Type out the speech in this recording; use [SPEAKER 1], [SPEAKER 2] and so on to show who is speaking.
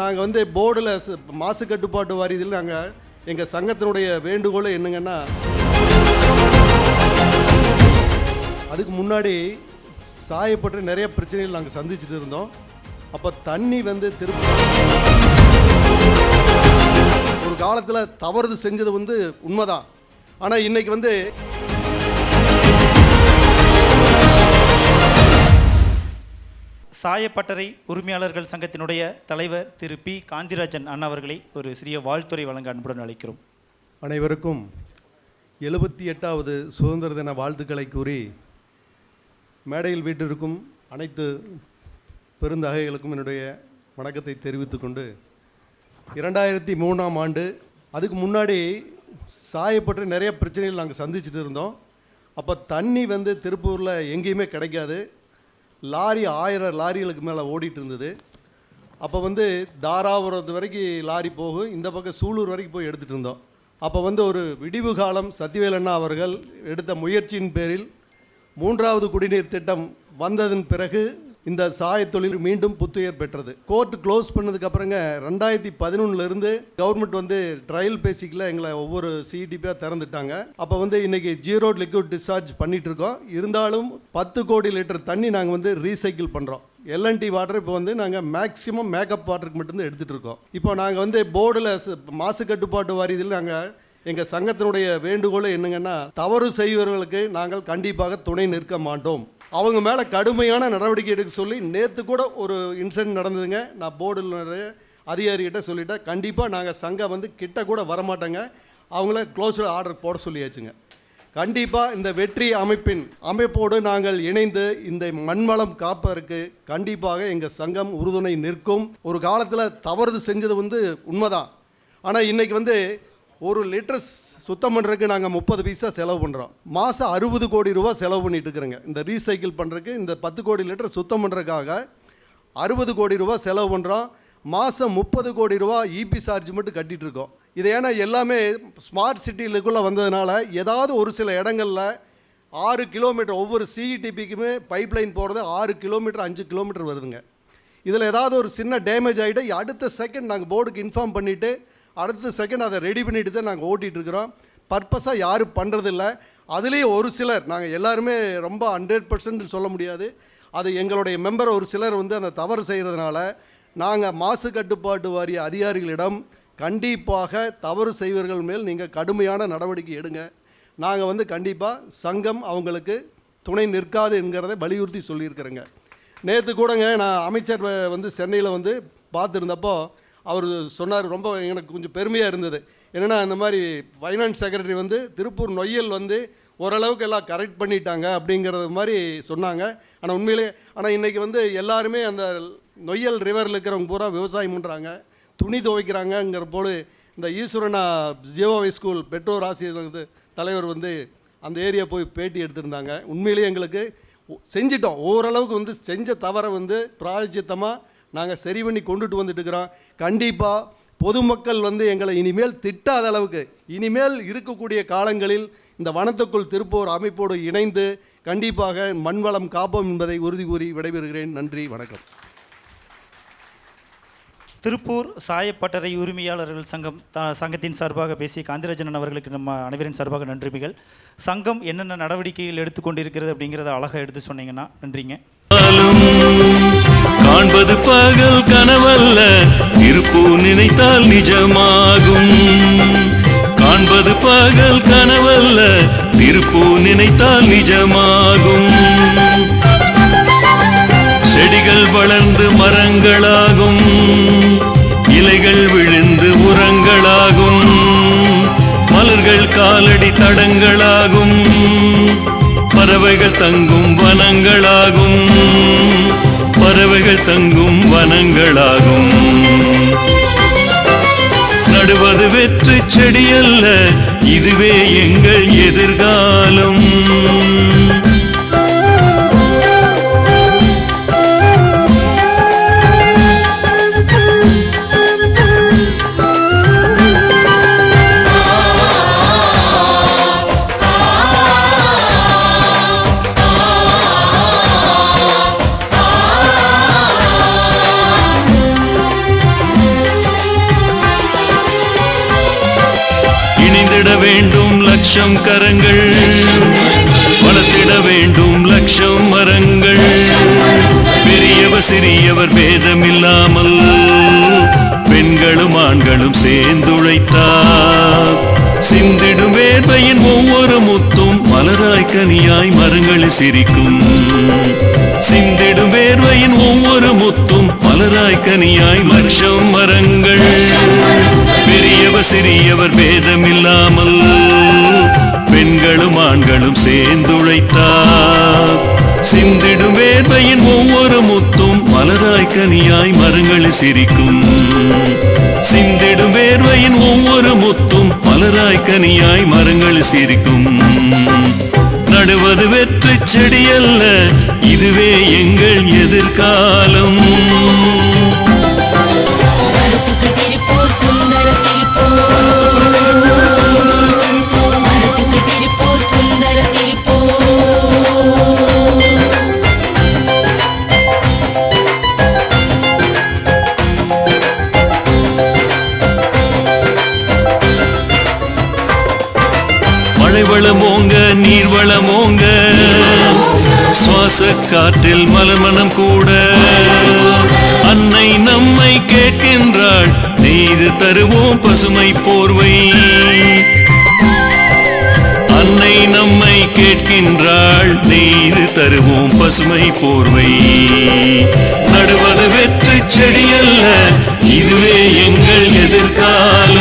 [SPEAKER 1] நாங்கள் வந்து போர்டில் மாசு கட்டுப்பாட்டு வாரியத்தில் நாங்கள் எங்கள் சங்கத்தினுடைய வேண்டுகோள் என்னங்கன்னா, அதுக்கு முன்னாடி சாயப்பட்டு நிறைய பிரச்சனைகள் நாங்கள் சந்திச்சுட்டு இருந்தோம். அப்போ தண்ணி வந்து ஒரு காலத்தில் தவறு செஞ்சது வந்து உண்மைதான். ஆனால் இன்னைக்கு வந்து
[SPEAKER 2] சாயப்பட்டறை உரிமையாளர்கள் சங்கத்தினுடைய தலைவர் திரு பி காந்திராஜன் அண்ணா அவர்களை ஒரு சிறிய வாழ்த்துரை வழங்க அன்புடன் அழைக்கிறோம்.
[SPEAKER 1] அனைவருக்கும் 78வது சுதந்திர தின வாழ்த்துக்களை கூறி, மேடையில் வீட்டிற்கும் அனைத்து பெருந்தகைகளுக்கும் என்னுடைய வணக்கத்தை தெரிவித்துக் கொண்டு, 2003ஆம் ஆண்டு அதுக்கு முன்னாடி சாயப்பட்டு நிறைய பிரச்சனைகள் நாங்கள் சந்திச்சுட்டு இருந்தோம். அப்போ தண்ணி வந்து திருப்பூரில் எங்கேயுமே கிடைக்காது. லாரி 1000 லாரிகளுக்கு மேலே ஓடிட்டு இருந்தது. அப்போ வந்து தாராபுரத்து வரைக்கும் லாரி போகும், இந்த பக்கம் சூலூர் வரைக்கும் போய் எடுத்துகிட்டு இருந்தோம். அப்போ வந்து ஒரு விடிவு காலம் சத்திவேலண்ணா அவர்கள் எடுத்த முயற்சியின் பேரில் 3வது குடிநீர் திட்டம் வந்ததன் பிறகு இந்த சாயத்தொழில் மீண்டும் புத்துயிர் பெற்றது. கோர்ட் க்ளோஸ் பண்ணதுக்கு அப்புறங்க 2011 கவர்மெண்ட் வந்து ட்ரையல் பேசிக்கில் எங்களை ஒவ்வொரு சிஇடிபியாக திறந்துட்டாங்க. அப்போ வந்து இன்றைக்கி 0 லிக்விட் டிஸ்சார்ஜ் பண்ணிகிட்டு இருக்கோம். இருந்தாலும் 10 கோடி லிட்டர் தண்ணி நாங்கள் வந்து ரீசைக்கிள் பண்ணுறோம். எல்என்டி வாட்டர் இப்போ வந்து நாங்கள் மேக்ஸிமம் மேக்கப் வாட்டருக்கு மட்டும்தான் எடுத்துகிட்டு இருக்கோம். இப்போ நாங்கள் வந்து போர்டில் மாசு கட்டுப்பாட்டு வாரியத்தில் நாங்கள் எங்கள் சங்கத்தினுடைய வேண்டுகோள் என்னங்கன்னா, தவறு செய்வர்களுக்கு நாங்கள் கண்டிப்பாக துணை நிற்க மாட்டோம். அவங்க மேலே கடுமையான நடவடிக்கை எடுக்க சொல்லி நேற்று கூட ஒரு இன்சிடென்ட் நடந்ததுங்க. நான் போர்டில் அதிகாரிகிட்ட சொல்லிட்டேன், கண்டிப்பாக நாங்கள் சங்கம் வந்து கிட்ட கூட வரமாட்டோங்க, அவங்கள க்ளோஸ்டு ஆர்டர் போட சொல்லியாச்சுங்க. கண்டிப்பாக இந்த வெற்றி அமைப்போடு நாங்கள் இணைந்து இந்த மண்வளம் காப்பதற்கு கண்டிப்பாக எங்கள் சங்கம் உறுதுணை நிற்கும். ஒரு காலத்தில் தவறு செஞ்சது வந்து உண்மைதான். ஆனால் இன்றைக்கி வந்து ஒரு லிட்டர் சுத்தம் பண்ணுறதுக்கு நாங்கள் 30 பைசா செலவு பண்ணுறோம். மாதம் 60 கோடி ரூபா செலவு பண்ணிட்டு இருக்கிறோங்க. இந்த ரீசைக்கிள் பண்ணுறதுக்கு இந்த 10 கோடி லிட்டர் சுத்தம் பண்ணுறதுக்காக 60 கோடி ரூபா செலவு பண்ணுறோம். மாதம் 30 கோடி ரூபா இபி சார்ஜ் மட்டும் கட்டிகிட்டு இருக்கோம். இது ஏன்னா எல்லாமே ஸ்மார்ட் சிட்டிகளுக்குள்ளே வந்ததுனால ஏதாவது ஒரு சில இடங்களில் 6 கிலோமீட்டர் ஒவ்வொரு சிஇடிபிக்குமே பைப் லைன் போகிறது 6 கிலோமீட்டர் 5 கிலோமீட்டர் வருதுங்க. இதில் ஏதாவது ஒரு சின்ன டேமேஜ் ஆகிட்டு அடுத்த செகண்ட் நாங்கள் போர்டுக்கு இன்ஃபார்ம் பண்ணிவிட்டு அடுத்த செகண்ட் அதை ரெடி பண்ணிட்டு தான் நாங்கள் ஓட்டிகிட்ருக்குறோம். பர்பஸாக யாரும் பண்ணுறதில்ல. அதுலேயும் ஒரு சிலர், நாங்கள் எல்லாருமே ரொம்ப 100% சொல்ல முடியாது, அது எங்களுடைய மெம்பர் ஒரு சிலர் வந்து அந்த தவறு செய்கிறதுனால நாங்கள் மாசு கட்டுப்பாட்டு வாரிய அதிகாரிகளிடம் கண்டிப்பாக தவறு செய்வர்கள் மேல் நீங்கள் கடுமையான நடவடிக்கை எடுங்க, நாங்கள் வந்து கண்டிப்பாக சங்கம் அவங்களுக்கு துணை நிற்காது என்கிறத வலியுறுத்தி சொல்லியிருக்கிறேங்க. நேற்று கூடங்க நான் அமைச்சர் வந்து சென்னையில் வந்து பார்த்துருந்தப்போ அவர் சொன்னார், ரொம்ப எனக்கு கொஞ்சம் பெருமையாக இருந்தது. என்னென்னா, இந்த மாதிரி ஃபைனான்ஸ் செக்ரட்டரி வந்து திருப்பூர் நொய்யல் வந்து ஓரளவுக்கு எல்லாம் கரெக்ட் பண்ணிட்டாங்க அப்படிங்கிறது மாதிரி சொன்னாங்க. ஆனால் உண்மையிலே இன்றைக்கி வந்து எல்லாருமே அந்த நொய்யல் ரிவரில் இருக்கிறவங்க பூரா விவசாயம் பண்ணுறாங்க, துணி துவைக்கிறாங்கங்கிற போது இந்த ஈஸ்வரனா ஜியோவை ஸ்கூல் பெற்றோர் ஆசிரியர் தலைவர் வந்து அந்த ஏரியா போய் பேட்டி எடுத்திருந்தாங்க. உண்மையிலேயே எங்களுக்கு செஞ்சிட்டோம், ஓரளவுக்கு வந்து செஞ்ச தவறை வந்து பிராயச்சித்தமாக நாங்கள் சரி பண்ணி கொண்டுட்டு வந்துட்டு இருக்கிறோம். கண்டிப்பாக பொதுமக்கள் வந்து எங்களை இனிமேல் திட்டாத அளவுக்கு இனிமேல் இருக்கக்கூடிய காலங்களில் இந்த வனத்துக்குள் திருப்பூர் அமைப்போடு இணைந்து கண்டிப்பாக மண்வளம் காப்போம் என்பதை உறுதி கூறி விடைபெறுகிறேன். நன்றி, வணக்கம்.
[SPEAKER 2] திருப்பூர் சாயப்பட்டறை உரிமையாளர்கள் சங்கத்தின் சார்பாக பேசிய காந்திராஜன் அவர்களுக்கு நம்ம அனைவரின் சார்பாக நன்றிகள். சங்கம் என்னென்ன நடவடிக்கைகள் எடுத்துக்கொண்டிருக்கிறது அப்படிங்கிறத அழகாக எடுத்து சொன்னீங்கன்னா நன்றிங்க.
[SPEAKER 3] காண்பது பகல் கனவல்ல, திருப்பூர் நினைத்தால் நிஜமாகும். காண்பது பகல் கனவல்ல, திருப்பூர் நினைத்தால் நிஜமாகும். செடிகள் வளர்ந்து மரங்களாகும், இலைகள் விழுந்து உரங்களாகும், மலர்கள் காலடி தடங்களாகும், பறவைகள் தங்கும் வனங்களாகும், பறவைகள் தங்கும் வனங்களாகும். நடுவது வெற்று செடியல்ல, இதுவே எங்கள் எதிர்காலம். வளர்த்திட வேண்டும் லட்சம் கரங்கள், வளர்த்திட வேண்டும் லட்சம் மரங்கள். பெரியவர் சிறியவர் பேதமில்லாமல் பெண்களும் ஆண்களும் சேர்ந்துழைத்தார். சிந்திடும் வேர்வையின் ஒவ்வொரு முத்தும் மலராய் கனியாய் மரங்களில் சிரிக்கும். சிந்திடும் வேர்வையின் ஒவ்வொரு முத்தும் மலராய் கனியாய் லட்சம் மரங்கள். பெரியவர் சிறியவர் பேதமில்லாமல் பெண்களும் ஆண்களும் சேர்ந்துழைத்தார். சிந்திடும் வேர்வையின் ஒவ்வொரு முத்தும் மலராய் கனியாய் மரங்களில் சிரிக்கும். சிந்திடும் வேர்வையின் ஒவ்வொரு முத்தும் மலராய் கனியாய் மரங்களில் சிரிக்கும். நடுவது வெற்றி செடி அல்ல, இதுவே எங்கள் எதிர்காலம்.
[SPEAKER 4] திருப்பூர் சுந்தர திருப்பூர், திருப்பூர் சுந்தர திருப்பூர்.
[SPEAKER 3] மழை வளமோங்க நீர் வளமோங்க, சுவாச காற்றில் மலமணம் கூட. அன்னை நம்மை கேட்கின்றாள், நெய்து தருவோம் பசுமை போர்வை. அன்னை நம்மை கேட்கின்றாள், நெய்து தருவோம் பசுமை போர்வை. நடுவது வெற்றி செடி அல்ல, இதுவே எங்கள் எதிர்காலம்.